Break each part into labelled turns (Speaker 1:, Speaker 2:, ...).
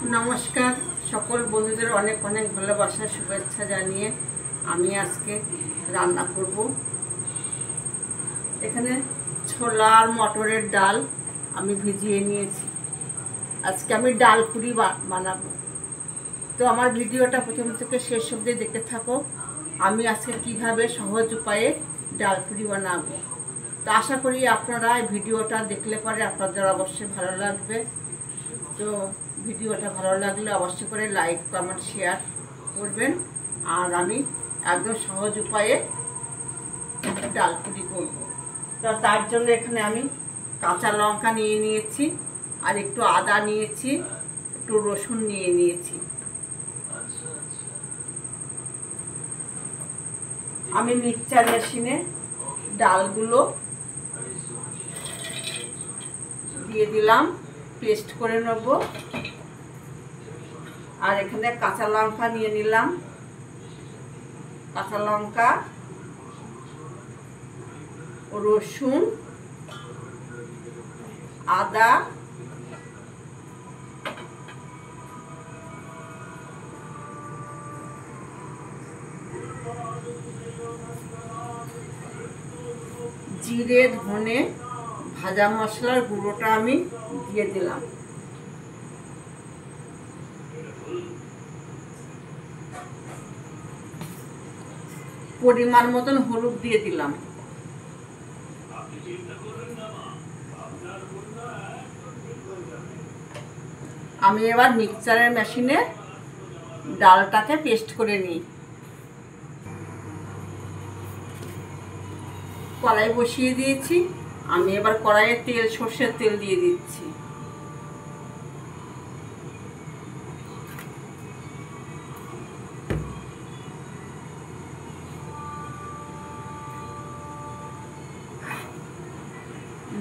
Speaker 1: नमस्कार सकल बंधुदेर अनेक अनेक भालोबासा शुभेच्छा जानिए आमी आजके रान्ना करब। एखाने छोला और मटरेर डाल आमी भिजिए निएछि। आजके आमी डाल पुरी बानाबो। तो आमार भिडियोटा प्रथम थेके शेष अब्दि देखते थाको। आमी आजके किभाबे सहज उपाये डाल पुरी बानाबो। तो आशा करी आपनारा এই ভিডিওটা দেখলে পরে আপনাদের অবশ্যই ভালো লাগবে। তো ভিডিওটা ভালো লাগলে অবশ্যই করে লাইক কমেন্ট শেয়ার করবেন। আর আমি একদম সহজ উপায়ে ডাল পুরি করব। তো তার জন্য এখানে আমি কাঁচা লঙ্কা নিয়ে নিয়েছি, আর একটু আদা নিয়েছি, একটু রসুন নিয়ে নিয়েছি। আমি মিক্সচার মেশিনে ডালগুলো দিয়ে দিলাম, পেস্ট করে নেব। আর এখানে কাঁচা লঙ্কা নিয়ে নিলাম, কাঁচা লঙ্কা, রসুন, আদা, জিরে, ধনে, ভাজা মশলার গুঁড়োটা আমি দিয়ে দিলাম। পরিমাণ মতন হলুদ দিয়ে দিলাম। আমি এবার মিক্সচারের মেশিনে ডালটাকে পেস্ট করে নিই। কড়াই বসিয়ে দিয়েছি। আমি এবার কড়াইয়ে তেল, সরষের তেল দিয়ে দিচ্ছি।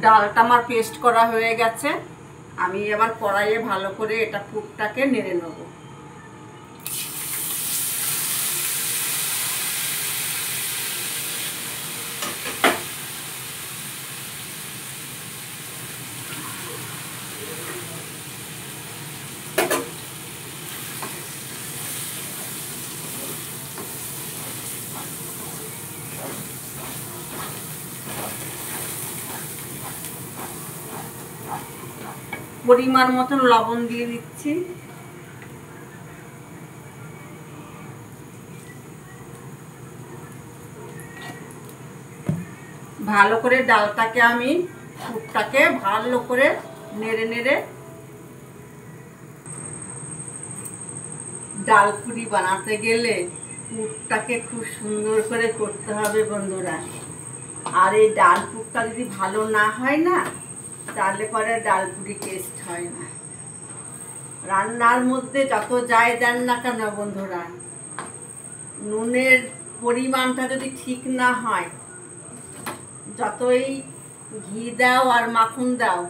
Speaker 1: ডালটা আমার পেস্ট করা হয়ে গেছে। আমি এবার কড়াইয়ে ভালো করে এটা পুরটাকে নেড়ে নেব। পরিমাণ মতন লবণ দিয়ে দিচ্ছি। ভালো করে ডালটাকে আমি পুরটাকে ভালো করে নেড়ে নেড়ে ডাল পুরি বানাতে গেলে পুরটাকে খুব সুন্দর করে করতে হবে বন্ধুরা। আর এই ডাল পুরটা যদি ভালো না হয় না, তাহলে পরে ডাল পুরি টেস্ট হয় না। রান্নার মধ্যে যত যাই দেন না কেন বন্ধুরা, নুনের পরিমাণটা যদি ঠিক না হয়, যতই ঘি দাও আর মাখন দাও,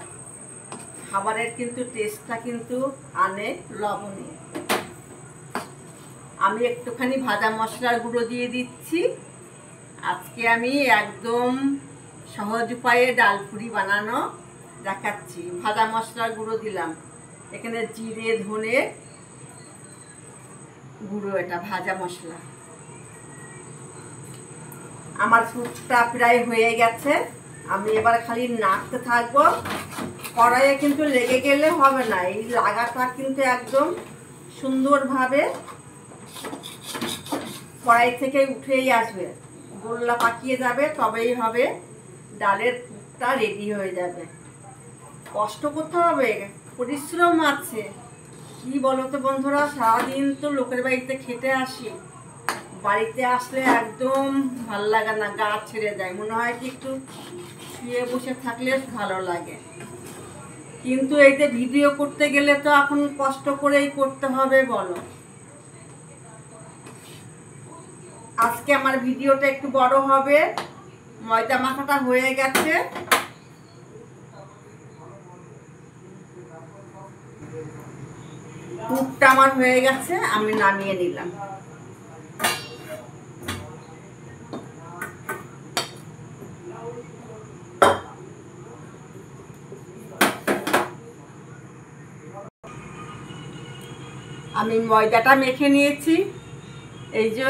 Speaker 1: খাবারের কিন্তু টেস্টটা কিন্তু আনে লবণে। আমি একটুখানি ভাজা মশলার গুঁড়ো দিয়ে দিচ্ছি। আজকে আমি একদম সহজ উপায়ে ডাল পুরি বানানো দেখাচ্ছি। ভাজা মশলার গুঁড়ো দিলাম, এখানে জিরে, ধনে গুঁড়ো, এটা ভাজা মশলা। আমার পুরটা প্রায় হয়ে গেছে। আমি এবার খালি নাড়তে থাকবো। কড়াইয়ে কিন্তু লেগে গেলে হবে না, এই লাগাটা কিন্তু একদম সুন্দরভাবে কড়াই থেকে উঠেই আসবে, গোল্লা পাকিয়ে যাবে, তবেই হবে ডালের পুরটা রেডি হয়ে যাবে। কষ্ট করতে হবে, পরিশ্রম আছে। কি বলো তো বন্ধুরা, সারাদিন তো লোকের বাড়িতে খেতে আসি, বাড়িতে আসলে একদম ভাল লাগে না, গা ছেড়ে যায়, মনে হয় কি একটু শুয়ে বসে থাকলে ভালো লাগে। কিন্তু এইতে ভিডিও করতে গেলে তো এখন কষ্ট করেই করতে হবে বলো। আজকে আমার ভিডিওটা একটু বড় হবে। ময়দা মাখাটা হয়ে গেছে। পুরটা আমার হয়ে গেছে, আমি নামিয়ে নিলাম। আমি ময়দাটা মেখে নিয়েছি। এই যে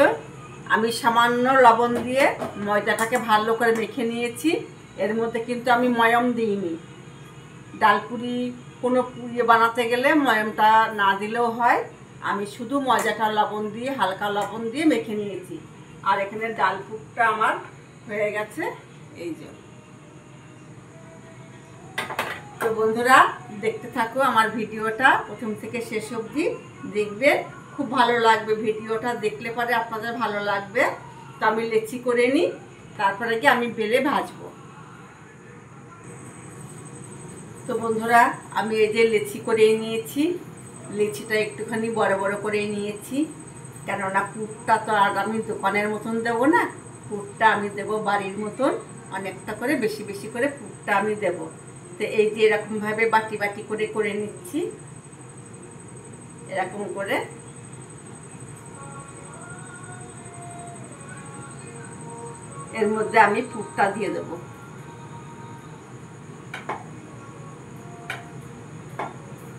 Speaker 1: আমি সামান্য লবণ দিয়ে ময়দাটাকে ভালো করে মেখে নিয়েছি। এর মধ্যে কিন্তু আমি ময়ম দিইনি। ডালপুরি কোনো পুরি বানাতে গেলে ময়মটা না দিলেও হয়। আমি শুধু ময়দাটা লবণ দিয়ে হালকা লবণ দিয়ে মেখে নিয়েছি। আর এখানে ডালপুরটা আমার হয়ে গেছে। এই যে, তো বন্ধুরা দেখতে থাকো আমার ভিডিওটা প্রথম থেকে শেষ অবধি দেখবেন, খুব ভালো লাগবে। ভিডিওটা দেখলে পরে আপনাদের ভালো লাগবে। তো আমি লেচি করে নিই, তারপরে গিয়ে আমি বেলে ভাজবো। তো বন্ধুরা আমি এই যে লেচি করে নিয়েছি। লেচিটা একটুখানি বড় বড় করে নিয়েছি, কেননা পুরটা তো আর আমি দোকানের মতন দেবো না। পুরটা আমি দেবো বাড়ির মতন, অনেকটা করে বেশি বেশি করে পুরটা আমি দেবো। তো এই যে এরকমভাবে বাটি বাটি করে করে নিচ্ছি, এরকম করে। এর মধ্যে আমি পুরটা দিয়ে দেবো।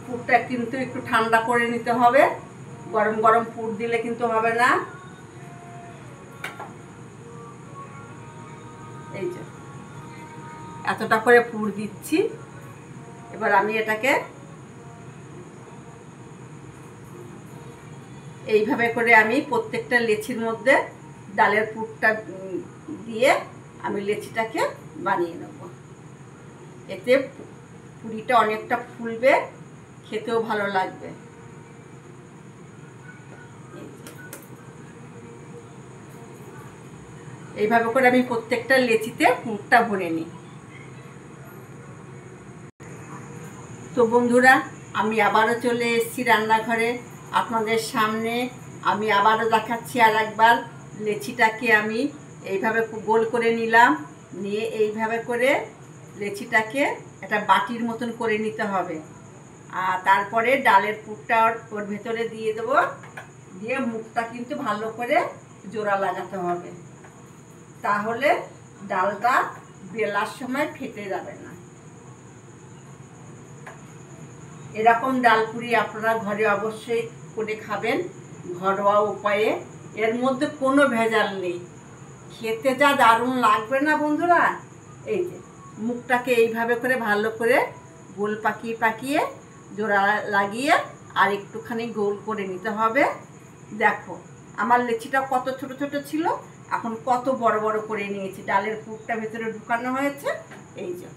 Speaker 1: পুরটা কিন্তু একটু ঠান্ডা করে নিতে হবে, গরম গরম পুর দিলে কিন্তু হবে না। এই যে এতটা করে পুর দিচ্ছি। এবার আমি এটাকে এইভাবে করে আমি প্রত্যেকটা লেচির মধ্যে ডালের পুরটা দিয়ে আমি লেচিটাকে বানিয়ে নেব। এতে পুরিটা অনেকটা ফুলবে, খেতেও ভালো লাগবে। এইভাবে করে আমি প্রত্যেকটা লেচিতে পুরটা ভরে নিই। তো বন্ধুরা আমি আবারও চলে এসেছি রান্নাঘরে আপনাদের সামনে। আমি আবারও দেখাচ্ছি আর একবার। লেচিটাকে আমি এইভাবে গোল করে নিলাম, নিয়ে এইভাবে করে লেচিটাকে একটা বাটির মতন করে নিতে হবে। আর তারপরে ডালের পুরটা ওর ভেতরে দিয়ে দেবো, দিয়ে মুখটা কিন্তু ভালো করে জোড়া লাগাতে হবে, তাহলে ডালটা বেলার সময় ফেটে যাবে না। এরকম ডালপুরি আপনারা ঘরে অবশ্যই করে খাবেন, ঘরোয়া উপায়ে। এর মধ্যে কোনো ভেজাল নেই, খেতে যা দারুণ লাগবে না বন্ধুরা। এই যে মুখটাকে এইভাবে করে ভালো করে গোল পাকিয়ে পাকিয়ে জোড়া লাগিয়ে আর একটুখানি গোল করে নিতে হবে। দেখো আমার লেচিটা কত ছোট ছোট ছিল, এখন কত বড় বড় করে নিয়েছি। ডালের পুরটা ভেতরে ঢুকানো হয়েছে। এই যে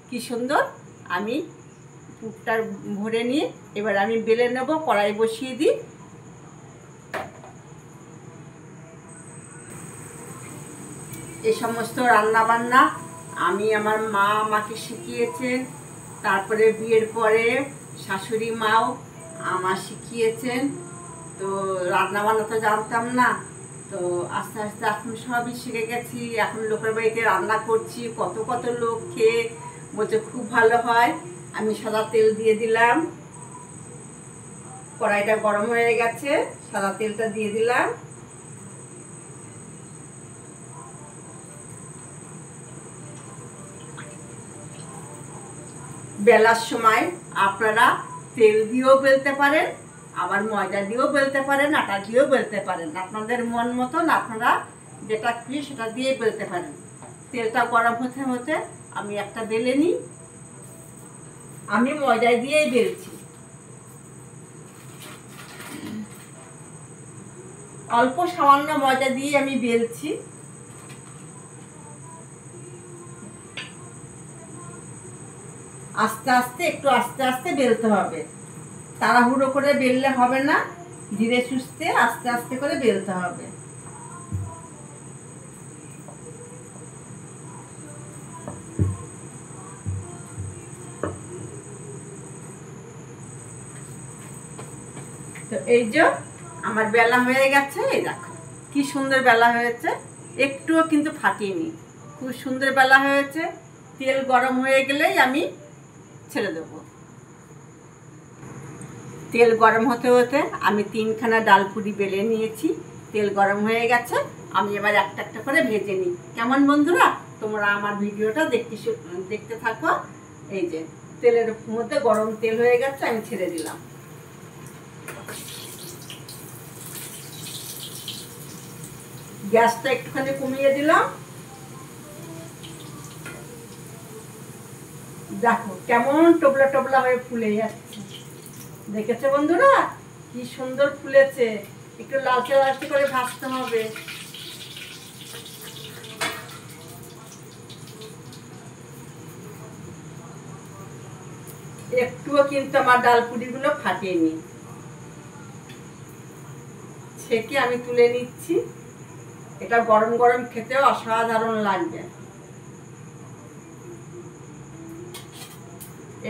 Speaker 1: কি সুন্দর আমি পুরটা ভরে নিয়ে এবার আমি বেলে নেব। কড়াই বসিয়ে দিই। এই সমস্ত রান্না বান্না আমি আমার মা আমাকে শিখিয়েছেন, তারপরে বিয়ের পরে শাশুড়ি মাও আমার শিখিয়েছেন। তো রান্না বান্না তো জানতাম না, তো আস্তে আস্তে এখন সবই শিখে গেছি। এখন লোকের বাড়িতে রান্না করছি, কত কত লোক খেয়ে বলছে খুব ভালো হয়। আমি সাদা তেল দিয়ে দিলাম, কড়াইটা গরম হয়ে গেছে, সাদা তেলটা দিয়ে দিলাম। বেলার সময় আপনারা তেল দিয়েও বেলতে পারেন, আবার ময়দা দিয়েও বেলতে পারেন, আটা দিয়েও বেলতে পারেন। আপনাদের মন মতন আপনারা যেটা খুশি সেটা দিয়ে বেলতে পারেন। তেলটা গরম হতে হতে আমি একটা বেলে নিই। আমি ময়দা দিয়েই বেলছি, অল্প সামান্য ময়দা দিয়ে আমি বেলছি। আস্তে আস্তে একটু আস্তে আস্তে বেলতে হবে, তাড়াহুড়ো করে বেললে হবে না, ধীরে সুস্থে আস্তে আস্তে করে বেলতে হবে। তো এই যে আমার বেলা হয়ে গেছে। এই দেখো কি সুন্দর বেলা হয়েছে, একটুও কিন্তু ফাটিনি, খুব সুন্দর বেলা হয়েছে। তেল গরম হয়ে গেলেই আমি ছেড়ে দেবো। তেল গরম হতে হতে আমি 3খানা ডালপুরি বেলে নিয়েছি। তেল গরম হয়ে গেছে, আমি এবার একটা একটা করে ভেজে নিই। কেমন বন্ধুরা, তোমরা আমার ভিডিওটা দেখতে থাকো। এই যে তেলের মধ্যে গরম তেল হয়ে গেছে, আমি ছেড়ে দিলাম। গ্যাসটা একটুখানি কমিয়ে দিলাম। দেখো কেমন টোবলা টোবলা হয়ে ফুলে যাচ্ছে, দেখেছো বন্ধুরা কি সুন্দর ফুলেছে। একটু লালচে লালচে করে ভাজতে হবে। একটুও কিন্তু আমার ডালপুরিগুলো ফাটেনি। ছেঁকে আমি তুলে নিচ্ছি। এটা গরম গরম খেতেও অসাধারণ লাগবে।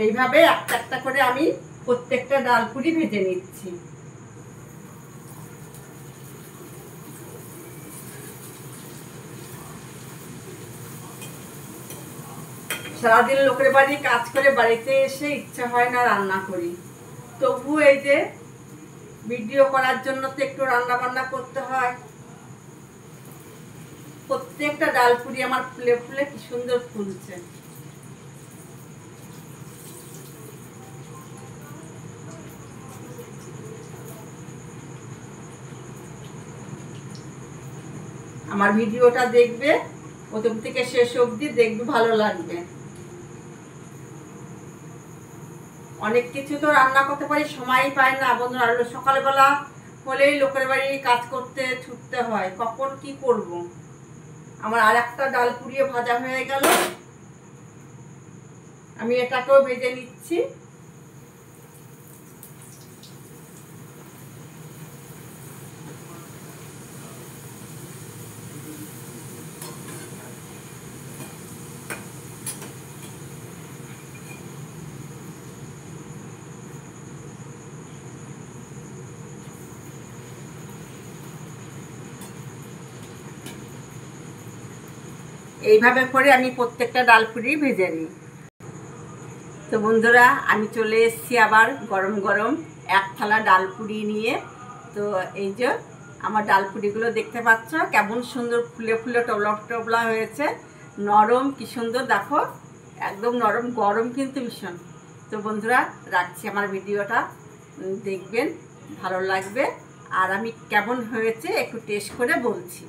Speaker 1: এইভাবে একটা একটা করে আমি প্রত্যেকটা ডালপুরি ভেজে নিচ্ছি। সারাদিন লোকের বাড়ি কাজ করে বাড়িতে এসে ইচ্ছা হয় না রান্না করি, তবু এই যে ভিডিও করার জন্য তো একটু রান্না বান্না করতে হয়। প্রত্যেকটা ডালপুরি আমার ফুলে ফুলে কি সুন্দর ফুলছে। আমার ভিডিওটা দেখবে, প্রথম থেকে শেষ অবধি দেখবে, ভালো লাগবে। অনেক কিছু তো রান্না করতে পারি, সময়ই পাই না বন্ধুরা। সকালবেলা হলেই লোকের বাড়ি কাজ করতে ছুটতে হয়, কখন কি করব। আমার আর একটা ডাল পুড়িয়ে ভাজা হয়ে গেল, আমি এটাকেও ভেজে নিচ্ছি। এইভাবে করে আমি প্রত্যেকটা ডালপুরি ভেজে নিই। তো বন্ধুরা আমি চলে এসেছি আবার গরম গরম এক থালা ডালপুরি নিয়ে। তো এই যে আমার ডালপুরিগুলো দেখতে পাচ্ছ কেমন সুন্দর ফুলে ফুলে টোবলা টোবলা হয়েছে, নরম কি সুন্দর, দেখো একদম নরম, গরম কিন্তু ভীষণ। তো বন্ধুরা রাখছি, আমার ভিডিওটা দেখবেন, ভালো লাগবে। আর আমি কেমন হয়েছে একটু টেস্ট করে বলছি।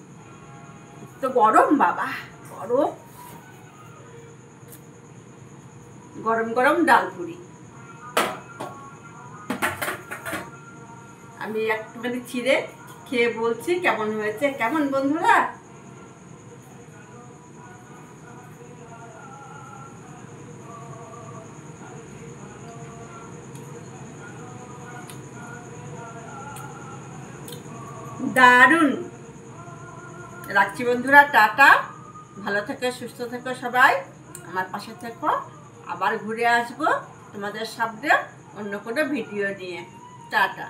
Speaker 1: তো গরম বাবা, গরম গরম গরম ডালপুরি। আমি একটুখানি ছিঁড়ে খেয়ে বলছি কেমন হয়েছে। কেমন বন্ধুরা? দারুণ। রাখছি বন্ধুরা, টাটা, ভালো থেকো, সুস্থ থেকো সবাই, আমার পাশে থেকো। আবার ঘুরে আসবো তোমাদের সামনে অন্য কোনো ভিডিও নিয়ে। টাটা।